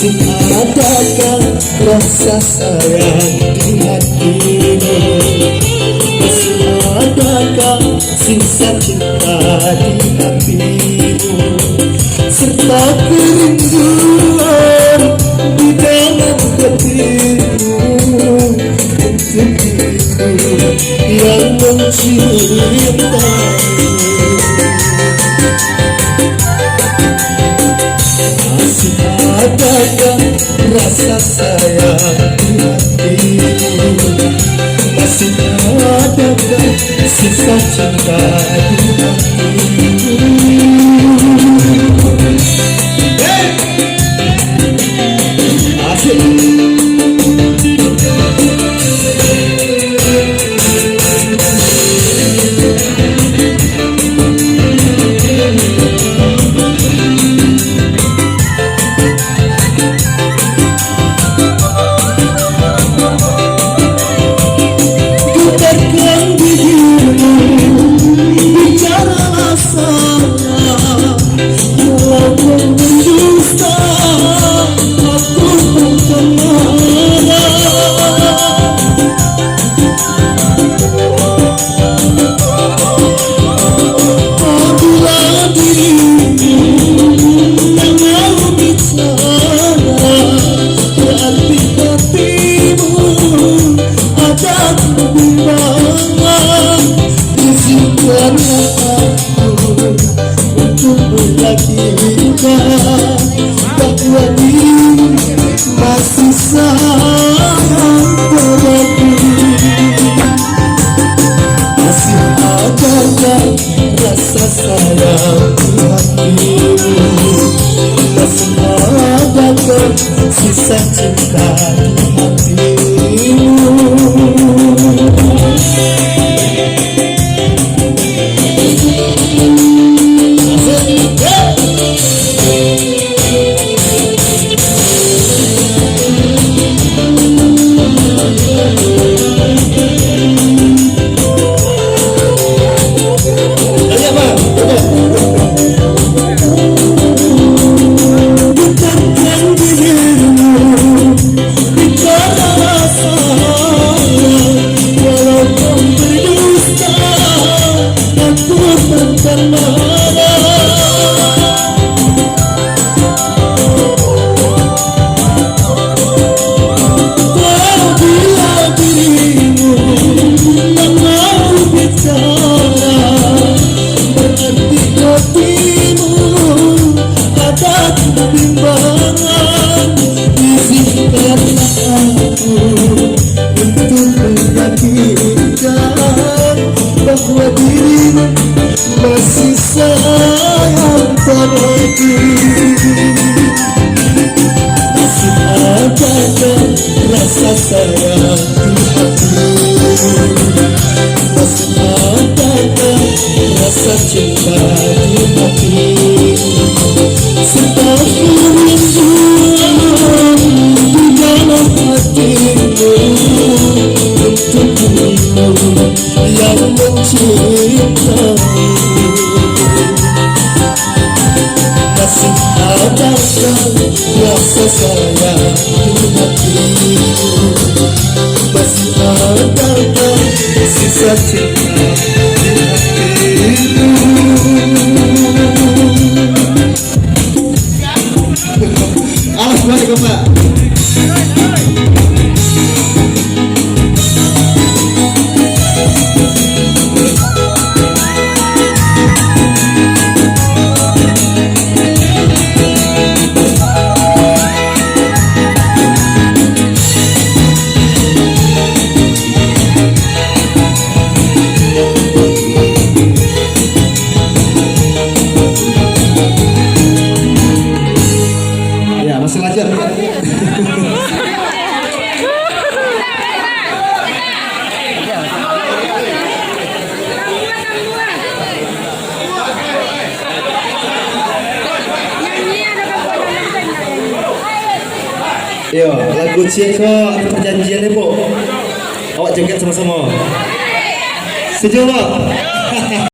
Masih adakah rasa sayang di hatimu? Masih adakah sisa cinta di hatimu? Serta kerinduan di dalam hatimu untuk dirimu yang mencintaimu. Masih adakah rasa sayang di hatimu? Masih adakah sisa cinta di hatimu? Bahwa dirimu masih sayang padaku. Masih adakah rasa sayang di hatimu? Masih adakah sisa cinta di hatimu? Bahwa dirimu masih sayang padaku. Masih adakah rasa sayang di hatimu? Masih adakah rasa cinta di hatimu? Serta kerinduan di dalam hatimu untuk dirimu yang mencintaimu. Masih adakah rasa sayang di hatimu? Masih adakah sisa cinta di hatimu? Alas balik Pak. Masih lanjut. Yo, lagu Ceko atau perjanjian nih, Bu. Awak joget sama-sama. Setuju, Pak?